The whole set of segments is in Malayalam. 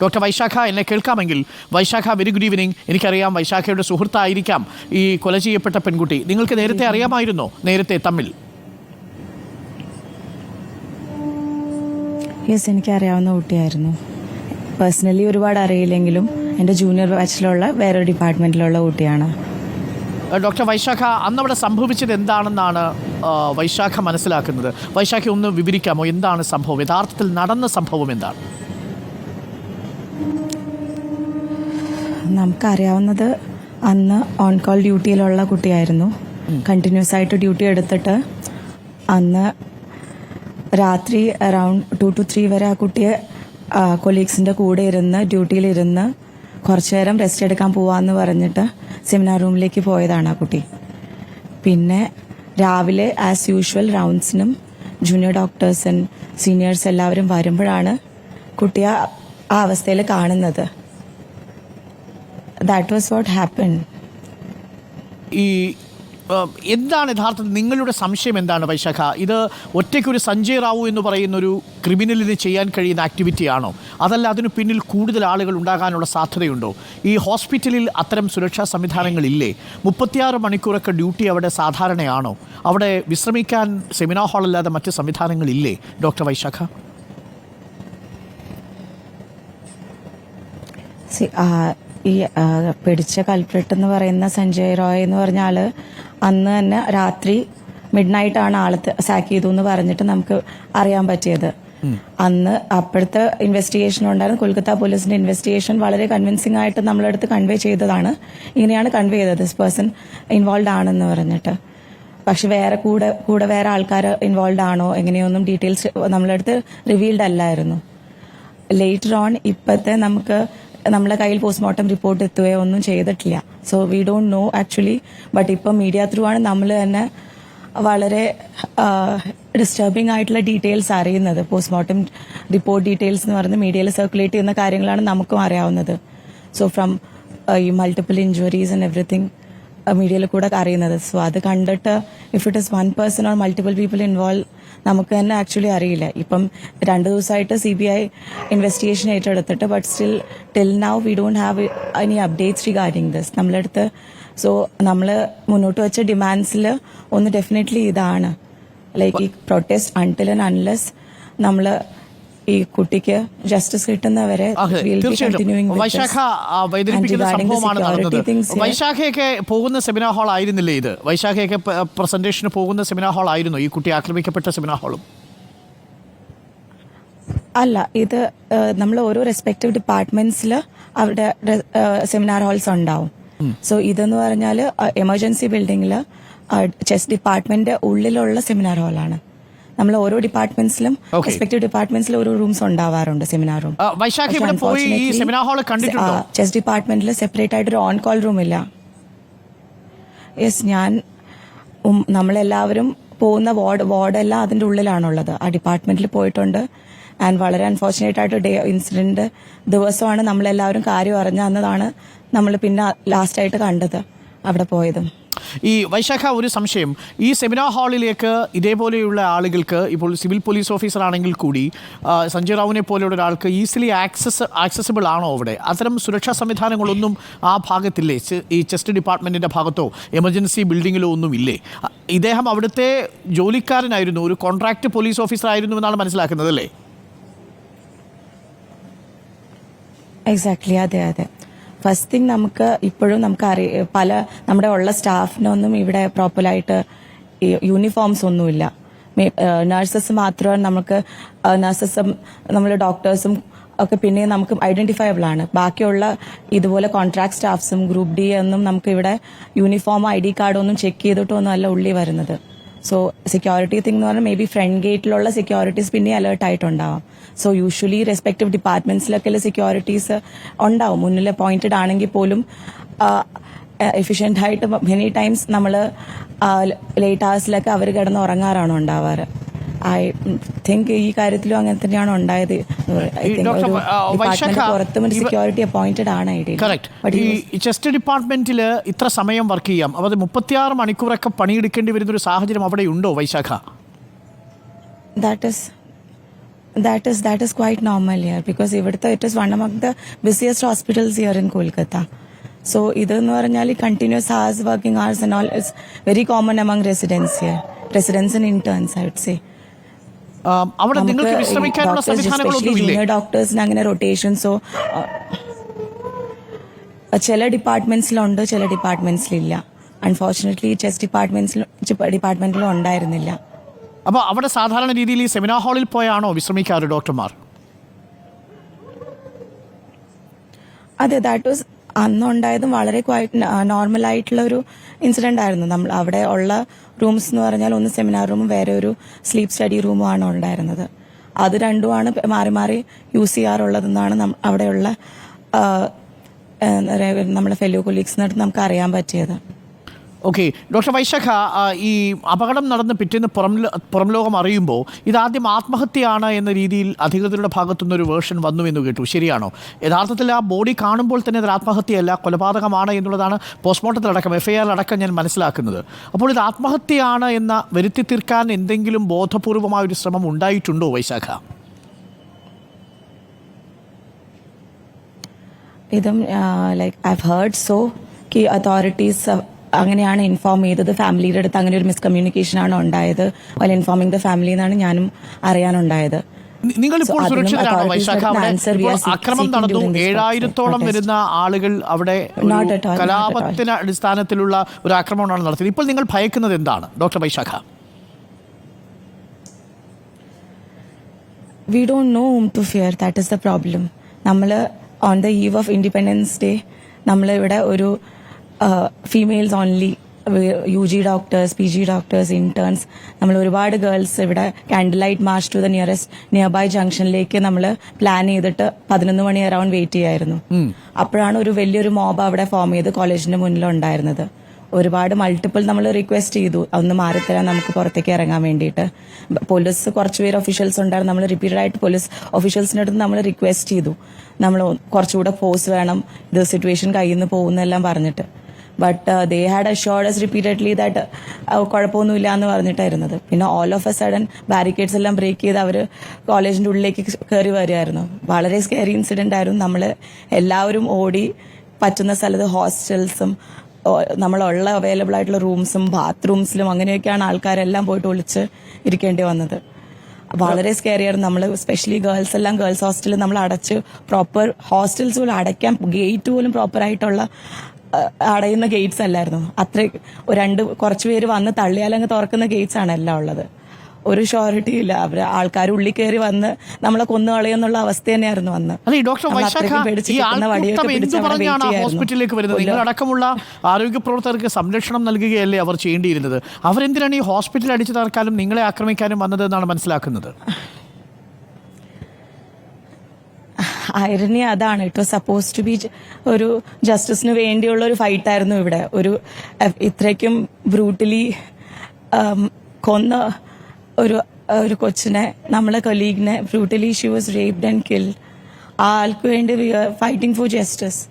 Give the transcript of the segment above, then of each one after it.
ഡോക്ടർ വൈശാഖ എന്നെ കേൾക്കാമെങ്കിൽ വൈശാഖ, വെരി ഗുഡ് ഈവനിങ്. എനിക്കറിയാം വൈശാഖയുടെ സുഹൃത്തായിരിക്കാം ഈ കൊല ചെയ്യപ്പെട്ട പെൺകുട്ടി. നിങ്ങൾക്ക് നേരത്തെ അറിയാമായിരുന്നോ, നേരത്തെ തമ്മിൽ? യെസ്, എനിക്കറിയാവുന്ന കുട്ടിയായിരുന്നു. പേഴ്സണലി ഒരുപാട് അറിയില്ലെങ്കിലും എൻ്റെ ജൂനിയർ ബാച്ചിലുള്ള വേറൊരു ഡിപ്പാർട്ട്മെൻറ്റിലുള്ള കുട്ടിയാണ്. ഡോക്ടർ വൈശാഖ, അന്നവിടെ സംഭവിച്ചത് എന്താണെന്നാണ് വൈശാഖ മനസ്സിലാക്കുന്നത്? വൈശാഖ ഒന്ന് വിവരിക്കാമോ, എന്താണ് സംഭവം, യഥാർത്ഥത്തിൽ നടന്ന സംഭവം എന്താണ്? നമുക്കറിയാവുന്നത് അന്ന് ഓൺ കോൾ ഡ്യൂട്ടിയിലുള്ള കുട്ടിയായിരുന്നു. കണ്ടിന്യൂസ് ആയിട്ട് ഡ്യൂട്ടി എടുത്തിട്ട് അന്ന് രാത്രി അറൗണ്ട് 2 to 3 വരെ ആ കുട്ടിയെ കൊലീഗ്സിൻ്റെ കൂടെ ഇരുന്ന് ഡ്യൂട്ടിയിലിരുന്ന് കുറച്ചു നേരം റെസ്റ്റ് എടുക്കാൻ പോവാന്ന് പറഞ്ഞിട്ട് സെമിനാർ റൂമിലേക്ക് പോയതാണ് ആ കുട്ടി. പിന്നെ രാവിലെ ആസ് യൂഷ്വൽ റൗണ്ട്സിനും ജൂനിയർ ഡോക്ടേഴ്സ് ആൻഡ് സീനിയേഴ്സ് എല്ലാവരും വരുമ്പോഴാണ് കുട്ടിയെ ആ അവസ്ഥയിൽ കാണുന്നത്. That was what happen. ഈ എന്താണ് യഥാർത്ഥത്തിൽ നിങ്ങളുടെ സംശയം എന്താണ് വൈശാഖ? ഇത് ഒറ്റയ്ക്കൊരു സഞ്ജയ് റാവു എന്ന് പറയുന്നൊരു ക്രിമിനലിന് ചെയ്യാൻ കഴിയുന്ന ആക്ടിവിറ്റിയാണോ, അതല്ല അതിനു പിന്നിൽ കൂടുതൽ ആളുകൾ ഉണ്ടാകാനുള്ള സാധ്യതയുണ്ടോ? ഈ ഹോസ്പിറ്റലിൽ അത്തരം സുരക്ഷാ സംവിധാനങ്ങളില്ലേ? 36 മണിക്കൂറൊക്കെ ഡ്യൂട്ടി അവിടെ സാധാരണയാണോ? അവിടെ വിശ്രമിക്കാൻ സെമിനാർ ഹാളല്ലാതെ മറ്റ് സംവിധാനങ്ങളില്ലേ ഡോക്ടർ വൈശാഖ? ഈ പിടിച്ച കൾപ്രിറ്റ് എന്ന് പറയുന്ന സഞ്ജയ് റോയ് എന്ന് പറഞ്ഞ ആള് അന്ന് തന്നെ രാത്രി മിഡ് നൈറ്റാണ് ആള് സാക്ക് ചെയ്തു എന്ന് പറഞ്ഞിട്ട് നമുക്ക് അറിയാൻ പറ്റിയത്. അന്ന് അപ്പോഴത്തെ ഇൻവെസ്റ്റിഗേഷൻ ഉണ്ടായിരുന്നു. കൊൽക്കത്ത പോലീസിന്റെ ഇൻവെസ്റ്റിഗേഷൻ വളരെ കൺവിൻസിംഗ് ആയിട്ട് നമ്മളടുത്ത് കൺവേ ചെയ്തതാണ്. ഇങ്ങനെയാണ് കൺവേ ചെയ്തത്, ദിസ് പേഴ്സൺ ഇൻവോൾവ് ആണെന്ന് പറഞ്ഞിട്ട്. പക്ഷെ കൂടെ വേറെ ആൾക്കാർ ഇൻവോൾവ് ആണോ എങ്ങനെയൊന്നും ഡീറ്റെയിൽസ് നമ്മളടുത്ത് റിവീൽഡ് അല്ലായിരുന്നു. ലേറ്റർ ഓൺ ഇപ്പോഴത്തെ നമ്മളെ കയ്യിൽ പോസ്റ്റ്മോർട്ടം റിപ്പോർട്ട് എത്തുകയോ ഒന്നും ചെയ്തിട്ടില്ല. So we don't know actually. But ഇപ്പം മീഡിയ ത്രൂ ആണ് നമ്മൾ തന്നെ വളരെ ഡിസ്റ്റർബിംഗ് ആയിട്ടുള്ള ഡീറ്റെയിൽസ് അറിയുന്നത്. പോസ്റ്റ്മോർട്ടം റിപ്പോർട്ട് ഡീറ്റെയിൽസ് എന്ന് പറയുന്നത് മീഡിയയിൽ സർക്കുലേറ്റ് ചെയ്യുന്ന കാര്യങ്ങളാണ് നമുക്കും അറിയാവുന്നത്. സോ ഫ്രം ഈ മൾട്ടിപ്പിൾ ഇഞ്ചുറീസ് ആൻഡ് എവറിത്തിങ് മീഡിയയിൽ കൂടെ അറിയുന്നത്. സോ അത് കണ്ടിട്ട് if it is 1 person or multiple people involve നമുക്ക് തന്നെ ആക്ച്വലി അറിയില്ല. ഇപ്പം 2 ദിവസമായിട്ട് CBI ഇൻവെസ്റ്റിഗേഷൻ ഏറ്റെടുത്തിട്ട് but still till now we don't have any updates regarding this നമ്മളടുത്ത്. സോ നമ്മൾ മുന്നോട്ട് വെച്ച ഡിമാൻഡ്സിൽ ഒന്ന് ഡെഫിനറ്റ്ലി ഇതാണ്, ലൈക്ക് ഈ പ്രൊട്ടസ്റ്റ് അൺടിൽ ആൻഡ് അൺലെസ് നമ്മൾ ഈ കുട്ടിക്ക് ജസ്റ്റിസ് കിട്ടുന്നവരെ. വൈശാഖ വൈദ്യുതിപ്പിക്കുന്ന സംഭവമാണ് നടന്നത്. വൈശാഖയൊക്കെ പോകുന്ന സെമിനാർ ഹാൾ ആയിരുന്നില്ലേ ഇത്? വൈശാഖയൊക്കെ പ്രസന്റേഷന് പോകുന്ന സെമിനാർ ഹാൾ ആയിരുന്നു ഈ കുട്ടി ആക്രമിക്കപ്പെട്ട സെമിനാർ ഹാളും? അല്ല, ഇത് നമ്മൾ ഓരോ റെസ്പെക്റ്റീവ് ഡിപ്പാർട്ട്മെന്റ്സിൽ അവിടെ സെമിനാർ ഹാൾസ് ഉണ്ടാവും. സോ ഇതെന്ന് പറഞ്ഞാൽ എമർജൻസി ബിൽഡിംഗിൽ ചെസ് ഡിപ്പാർട്ട്മെന്റ് ഉള്ളിലുള്ള സെമിനാർ ഹാളാണ്. നമ്മൾ ഓരോ ഡിപ്പാർട്ട്മെന്റ്സിലും റെസ്പെക്റ്റീവ് ഡിപ്പാർട്ട്മെന്റ്സിലും ഓരോ റൂംസ് ഉണ്ടാവാറുണ്ട് സെമിനാർ റൂം. ചെസ് ഡിപ്പാർട്ട്മെന്റിൽ സെപ്പറേറ്റ് ആയിട്ട് ഒരു ഓൺ കോൾ റൂം ഇല്ല. യെസ്, നമ്മളെല്ലാവരും പോകുന്ന വാർഡെല്ലാം അതിന്റെ ഉള്ളിലാണുള്ളത്. ആ ഡിപ്പാർട്ട്മെന്റിൽ പോയിട്ടുണ്ട്. ആൻഡ് വളരെ അൺഫോർച്ചുനേറ്റ് ആയിട്ട് ഇൻസിഡന്റ് ദിവസമാണ് നമ്മളെല്ലാവരും കാര്യം അറിഞ്ഞതാണ് നമ്മൾ പിന്നെ ലാസ്റ്റ് ആയിട്ട് കണ്ടത് അവിടെ പോയതും. ഈ വൈശാഖ, ഒരു സംശയം. ഈ സെമിനാർ ഹാളിലേക്ക് ഇതേപോലെയുള്ള ആളുകൾക്ക്, ഇപ്പോൾ സിവിൽ പോലീസ് ഓഫീസർ ആണെങ്കിൽ കൂടി സഞ്ജയ് റാവുവിനെ പോലെയുള്ള ഒരാൾക്ക് ഈസിലി ആക്സസിബിൾ ആണോ അവിടെ? അത്തരം സുരക്ഷാ സംവിധാനങ്ങളൊന്നും ആ ഭാഗത്തില്ലേ? ഈ ചെസ്റ്റ് ഡിപ്പാർട്ട്മെന്റിന്റെ ഭാഗത്തോ എമർജൻസി ബിൽഡിങ്ങിലോ ഒന്നും ഇല്ലേ? ഇദ്ദേഹം അവിടുത്തെ ജോലിക്കാരനായിരുന്നു, ഒരു കോൺട്രാക്ട് പോലീസ് ഓഫീസർ ആയിരുന്നു എന്നാണ് മനസ്സിലാക്കുന്നത്, അല്ലേ? എക്സാക്ട്ലി, അതെ. ഫസ്റ്റ് തിങ് ഇപ്പോഴും നമ്മുടെ ഉള്ള സ്റ്റാഫിനൊന്നും ഇവിടെ പ്രോപ്പറായിട്ട് യൂണിഫോംസ് ഒന്നുമില്ല. നഴ്സസ് മാത്രമാണ് നമുക്ക്, നഴ്സസും നമ്മൾ ഡോക്ടേഴ്സും ഒക്കെ പിന്നെ നമുക്ക് ഐഡന്റിഫയബിൾ ആണ്. ബാക്കിയുള്ള ഇതുപോലെ കോൺട്രാക്ട് സ്റ്റാഫ്സും ഗ്രൂപ്പ് ഡി ഒന്നും നമുക്ക് ഇവിടെ യൂണിഫോം ID കാർഡൊന്നും ചെക്ക് ചെയ്തിട്ടൊന്നും അല്ല ഉള്ളി വരുന്നത്. സോ സെക്യൂരിറ്റി തിങ് എന്ന് പറഞ്ഞാൽ മേ ബി ഫ്രണ്ട് ഗേറ്റിലുള്ള സെക്യൂരിറ്റീസ് പിന്നെ അലേർട്ട് ആയിട്ടുണ്ടാവാം. സോ യൂഷ്വലി റെസ്പെക്റ്റീവ് ഡിപ്പാർട്ട്മെന്റ്സിലൊക്കെ സെക്യൂരിറ്റീസ് ഉണ്ടാവും, മുന്നിൽ അപ്പോയിന്റഡ് ആണെങ്കിൽ പോലും എഫിഷ്യന്റ് ആയിട്ട് മെനി ടൈംസ് നമ്മൾ ലേറ്റ് അവേഴ്സിലൊക്കെ അവർ കിടന്ന് ഉറങ്ങാറാണ് ഉണ്ടാവാറ്. ഐ തിങ്ക് ഈ കാര്യത്തിലും അങ്ങനെ തന്നെയാണ് ഉണ്ടായത്. പുറത്തും സെക്യൂരിറ്റി അപ്പോയിന്റഡ് ആണ് ഈ ചെസ്റ്റ് ഡിപ്പാർട്ട്മെന്റിൽ ഇത്ര സമയം വർക്ക് ചെയ്യാം, അത് 36 മണിക്കൂറൊക്കെ പണിയെടുക്കേണ്ടി വരുന്ന ഒരു സാഹചര്യം അവിടെ ഉണ്ടോ വൈശാഖ? That is That is quite normal here because it is one among the busiest hospitals here in Kolkata. So iതെന്ന് പറഞ്ഞാൽ continuous hours, working hours and all is very common among residents here. Residents and interns, I would say. അവിടെ നിങ്ങൾക്ക് വിശ്രമിക്കാനുള്ള സംവിധാനങ്ങളൊന്നുമില്ലേ? ജൂനിയർ ഡോക്ടേഴ്സിന് അങ്ങനെ റൊട്ടേഷൻസോ ചില ഡിപ്പാർട്ട്മെന്റ്സിലുണ്ട്, ചില ഡിപ്പാർട്ട്മെന്റ്സിലില്ല. അൺഫോർച്ചുനേറ്റ്ലി ചെസ്റ്റ് ഡിപ്പാർട്ട്മെന്റിലും ഉണ്ടായിരുന്നില്ല. അപ്പോൾ അവിടെ സാധാരണ രീതിയിൽ ഈ സെമിനാർ ഹാളിൽ പോയാണോ വിശ്രമിക്കാറ് ഡോക്ടർമാർ? അതെ, ദാറ്റ് വാസ് അന്നുണ്ടായതും വളരെ ക്വൈറ്റ് നോർമൽ ആയിട്ടുള്ള ഒരു ഇൻസിഡന്റ് ആയിരുന്നു. നമ്മൾ അവിടെ ഉള്ള റൂംസ് എന്ന് പറഞ്ഞാൽ ഒന്ന് സെമിനാർ റൂമും വേറെ ഒരു സ്ലീപ്പ് സ്റ്റഡി റൂമും ആണ് ഉണ്ടായിരുന്നത്. അത് രണ്ടുമാണ് മാറി മാറി യൂസ് ചെയ്യാറുള്ളതെന്നാണ് അവിടെയുള്ള നമ്മുടെ ഫെല്ലോ കൊലീഗ്സിനടുത്ത് നമുക്ക് അറിയാൻ പറ്റിയത്. ഓക്കെ, ഡോക്ടർ വൈശാഖ, ഈ അപകടം നടന്ന് പിറ്റേന്ന് പുറം ലോകം അറിയുമ്പോൾ ഇതാദ്യം ആത്മഹത്യയാണ് എന്ന രീതിയിൽ അധികൃതരുടെ ഭാഗത്തുനിന്നൊരു വേർഷൻ വന്നു എന്ന് കേട്ടു. ശരിയാണോ? യഥാർത്ഥത്തിൽ ആ ബോഡി കാണുമ്പോൾ തന്നെ അത് ആത്മഹത്യയല്ല, കൊലപാതകമാണ് എന്നുള്ളതാണ് പോസ്റ്റ്മോർട്ടത്തിലടക്കം FIR-ലടക്കം ഞാൻ മനസ്സിലാക്കുന്നത്. അപ്പോൾ ഇത് ആത്മഹത്യയാണ് എന്ന വരുത്തി തീർക്കാൻ എന്തെങ്കിലും ബോധപൂർവമായൊരു ശ്രമം ഉണ്ടായിട്ടുണ്ടോ വൈശാഖ? ഇതും like I heard so Ki authorities അങ്ങനെയാണ് ഇൻഫോം ചെയ്തത്. ഫാമിലിയുടെ അടുത്ത് അങ്ങനെ ഒരു മിസ്കമ്മ്യൂണിക്കേഷൻ ആണ് ഉണ്ടായത്. വൈൽ ഇൻഫോമിംഗ് ദ ഫാമിലി എന്നാണ് ഞാനും അറിയാനുണ്ടായത്. നിങ്ങളിപ്പോൾ സുരക്ഷിതരാണോ വൈശാഖ? അക്രമം നടന്നു, 7000-ഓളം വരുന്ന ആളുകൾ അവിടെ കലാപത്തിന് അടിസ്ഥാനത്തിലുള്ള ഒരു ആക്രമണമാണ് നടത്തിയത്. ഇപ്പോൾ നിങ്ങൾ ഭയക്കുന്നത് എന്താണ് doctor Vaishakh? We don't know whom to fear. That is the problem. നമ്മൾ on the eve of independence day നമ്മളിവിടെ ഒരു females only UG doctors, PG doctors, interns, നമ്മൾ ഒരുപാട് ഗേൾസ് ഇവിടെ candle light march to the nearby ജംഗ്ഷനിലേക്ക് നമ്മൾ പ്ലാൻ ചെയ്തിട്ട് 11 മണി അറൌണ്ട് വെയിറ്റ് ചെയ്യായിരുന്നു. അപ്പോഴാണ് ഒരു വലിയൊരു മോബ് അവിടെ ഫോം ചെയ്ത് കോളേജിന്റെ മുന്നിലുണ്ടായിരുന്നത്. ഒരുപാട് മൾട്ടിപ്പിൾ നമ്മൾ റിക്വസ്റ്റ് ചെയ്തു ഒന്ന് മാറിത്തരാൻ, നമുക്ക് പുറത്തേക്ക് ഇറങ്ങാൻ വേണ്ടിയിട്ട്. പോലീസ് കുറച്ചുപേര് ഒഫീഷ്യൽസ് ഉണ്ടായിരുന്നു. നമ്മൾ റിപ്പീറ്റഡ് ആയിട്ട് പോലീസ് ഒഫീഷ്യൽസിന്റെ അടുത്ത് നമ്മൾ റിക്വസ്റ്റ് ചെയ്തു, നമ്മൾ കുറച്ചുകൂടെ ഫോഴ്സ് വേണം, ഇത് സിറ്റുവേഷൻ കയ്യിൽ നിന്ന് പോകുന്നെല്ലാം പറഞ്ഞിട്ട്. But they had assured us repeatedly that കുഴപ്പമൊന്നുമില്ല എന്ന് പറഞ്ഞിട്ടായിരുന്നത്. പിന്നെ all of a sudden barricades എല്ലാം ബ്രേക്ക് ചെയ്ത് അവർ കോളേജിന്റെ ഉള്ളിലേക്ക് കയറി വരികയായിരുന്നു. വളരെ സ്കെയറി ഇൻസിഡന്റ് ആയിരുന്നു. നമ്മൾ എല്ലാവരും ഓടി പറ്റുന്ന സ്ഥലത്ത് ഹോസ്റ്റൽസും നമ്മളുള്ള അവൈലബിൾ ആയിട്ടുള്ള റൂംസും ബാത്റൂംസിലും അങ്ങനെയൊക്കെയാണ് ആൾക്കാരെല്ലാം പോയിട്ട് ഒളിച്ച് ഇരിക്കേണ്ടി വന്നത്. വളരെ സ്കെയറി ആയിരുന്നു. നമ്മൾ സ്പെഷ്യലി ഗേൾസ് എല്ലാം ഗേൾസ് ഹോസ്റ്റലിൽ നമ്മൾ അടച്ച് പ്രോപ്പർ ഹോസ്റ്റൽസ് പോലും അടയ്ക്കാൻ ഗേറ്റ് പോലും പ്രോപ്പർ ആയിട്ടുള്ള അടയുന്ന ഗേറ്റ്സ് അല്ലായിരുന്നു. കുറച്ച് പേര് വന്ന് തള്ളിയാലങ്ങ് തുറക്കുന്ന ഗേറ്റ്സ് ആണ് എല്ലാം ഉള്ളത്. ഒരു ഷോറിറ്റി ഇല്ല. അവർ ആൾക്കാർ ഉള്ളിൽ കയറി വന്ന് നമ്മളെ കൊന്നു കളയുന്നുള്ള അവസ്ഥ തന്നെയായിരുന്നു വന്ന്. ഹോസ്പിറ്റലിലേക്ക് വരുന്നത് നിങ്ങളടക്കമുള്ള ആരോഗ്യ പ്രവർത്തകർക്ക് സംരക്ഷണം നൽകുകയല്ലേ അവർ ചെയ്യേണ്ടിയിരുന്നത്? അവരെന്തിനാണ് ഈ ഹോസ്പിറ്റൽ അടിച്ചു തകർക്കാനും നിങ്ങളെ ആക്രമിക്കാനും വന്നത് എന്നാണ് മനസ്സിലാക്കുന്നത്. ഐറണി അതാണ്. It was suppose to be ഒരു ജസ്റ്റിസിന് വേണ്ടിയുള്ള ഒരു ഫൈറ്റ് ആയിരുന്നു ഇവിടെ. ഇത്രയ്ക്കും ബ്രൂട്ടലി കൊന്ന ഒരു കൊച്ചിനെ, നമ്മളെ കൊലീഗിനെ brutally she was raped and killed. ആ ആൾക്ക് വേണ്ടി we are fighting for justice.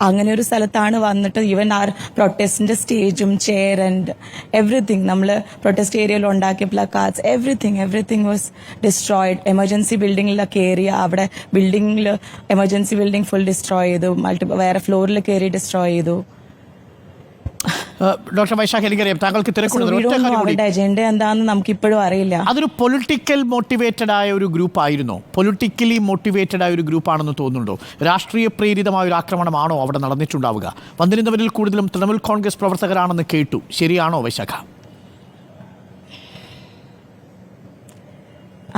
അങ്ങനെ ഒരു സ്ഥലത്താണ് വന്നിട്ട് ഈവൻ ആർ പ്രൊട്ടസ്റ്റിന്റെ സ്റ്റേജും ചെയർ ആൻഡ് എവറിത്തിങ്, നമ്മൾ പ്രൊട്ടസ്റ്റ് ഏരിയയിൽ ഉണ്ടാക്കിയ placards everything was destroyed. Emergency ബിൽഡിംഗിലൊക്കെ കയറി അവിടെ ബിൽഡിംഗിൽ എമർജൻസി ബിൽഡിംഗ് ഫുൾ ഡിസ്ട്രോയ് ചെയ്തു. വേറെ ഫ്ലോറിൽ കയറി ഡിസ്ട്രോയ് ചെയ്തു. ഡോക്ടർ വൈശാഖ്, എനിക്കറിയാം താങ്കൾക്ക് തിരക്കുണ്ട്. അജണ്ട എന്താണെന്ന് നമുക്ക് ഇപ്പോഴും അറിയില്ല. അതൊരു പൊളിറ്റിക്കൽ മോട്ടിവേറ്റഡ് ആയ ഒരു ഗ്രൂപ്പ് ആയിരുന്നോ? പൊളിറ്റിക്കലി മോട്ടിവേറ്റഡ് ആയ ഒരു ഗ്രൂപ്പാണെന്ന് തോന്നുന്നുണ്ടോ? രാഷ്ട്രീയ പ്രേരിതമായ ഒരു ആക്രമണമാണോ അവിടെ നടന്നിട്ടുണ്ടാവുക? വന്നിരുന്നവരിൽ കൂടുതലും തൃണമൂൽ കോൺഗ്രസ് പ്രവർത്തകരാണെന്ന് കേട്ടു. ശരിയാണോ വൈശാഖ?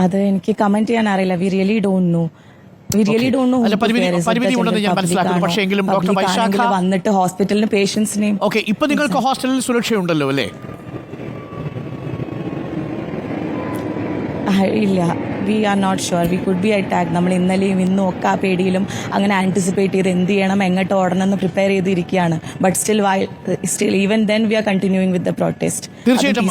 അത് എനിക്ക് കമന്റ് ചെയ്യാൻ അറിയില്ല. V really don't know. പരിമിതി ഉണ്ടെന്ന് ഞാൻ മനസ്സിലാക്കുന്നു. പക്ഷേ എങ്കിലും ഡോക്ടർ വൈശാഖ വന്നിട്ട് ഹോസ്പിറ്റലിന് പേഷ്യൻസിനെയും ഇപ്പൊ നിങ്ങൾക്ക് ഹോസ്റ്റലിൽ സുരക്ഷയുണ്ടല്ലോ അല്ലേ? ഇല്ല, we are not sure. We could be attack. നമ്മൾ ഇന്നലെയും ഇന്നും ഒക്കെ ആ പേടിയിലും അങ്ങനെ ആന്റിസിപ്പേറ്റ് ചെയ്ത് എന്ത് ചെയ്യണം, എങ്ങോട്ട് ഓടണം എന്ന് പ്രിപ്പയർ ചെയ്തിരിക്കുകയാണ്. But still even then we R continuing with the protest. തീർച്ചയായിട്ടും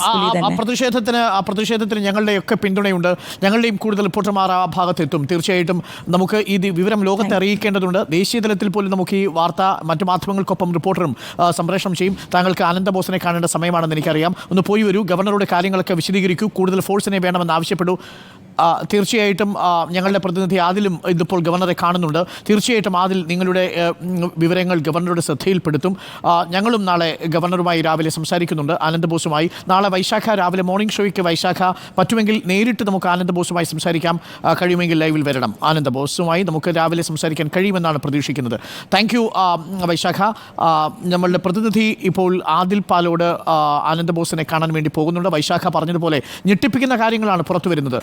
ആ പ്രതിഷേധത്തിന് ഞങ്ങളുടെയൊക്കെ പിന്തുണയുണ്ട്. ഞങ്ങളുടെയും കൂടുതൽ റിപ്പോർട്ടർമാർ ആ ഭാഗത്തെത്തും. തീർച്ചയായിട്ടും നമുക്ക് ഈ വിവരം ലോകത്തെ അറിയിക്കേണ്ടതുണ്ട്. ദേശീയ തലത്തിൽ പോലും നമുക്ക് ഈ വാർത്ത മറ്റു മാധ്യമങ്ങൾക്കൊപ്പം റിപ്പോർട്ടറും സംപ്രേഷണം ചെയ്യും. താങ്കൾക്ക് ആനന്ദബോസിനെ കാണേണ്ട സമയമാണെന്ന് എനിക്കറിയാം. ഒന്ന് പോയി വരൂ, ഗവർണറുടെ കാര്യങ്ങളൊക്കെ വിശദീകരിക്കൂ, കൂടുതൽ ഫോഴ്സിനെ വേണമെന്ന് ആവശ്യപ്പെട്ടു. തീർച്ചയായിട്ടും ഞങ്ങളുടെ പ്രതിനിധി ആദിലും ഇതിപ്പോൾ ഗവർണറെ കാണുന്നുണ്ട്. തീർച്ചയായിട്ടും ആദിൽ നിങ്ങളുടെ വിവരങ്ങൾ ഗവർണറുടെ ശ്രദ്ധയിൽപ്പെടുത്തും. ഞങ്ങളും നാളെ ഗവർണറുമായി രാവിലെ സംസാരിക്കുന്നുണ്ട്, ആനന്ദ് ബോസുമായി. നാളെ വൈശാഖ രാവിലെ മോർണിംഗ് ഷോയ്ക്ക് വൈശാഖ പറ്റുമെങ്കിൽ നേരിട്ട് നമുക്ക് ആനന്ദ് ബോസുമായി സംസാരിക്കാം. കഴിയുമെങ്കിൽ ലൈവിൽ വരണം. ആനന്ദ് ബോസുമായി നമുക്ക് രാവിലെ സംസാരിക്കാൻ കഴിയുമെന്നാണ് പ്രതീക്ഷിക്കുന്നത്. താങ്ക് യു വൈശാഖ. നമ്മളുടെ പ്രതിനിധി ഇപ്പോൾ ആദിൽ പാലോട് ആനന്ദ് ബോസിനെ കാണാൻ വേണ്ടി പോകുന്നുണ്ട്. വൈശാഖ പറഞ്ഞതുപോലെ ഞെട്ടിപ്പിക്കുന്ന കാര്യങ്ങളാണ് പുറത്തു വരുന്നത്.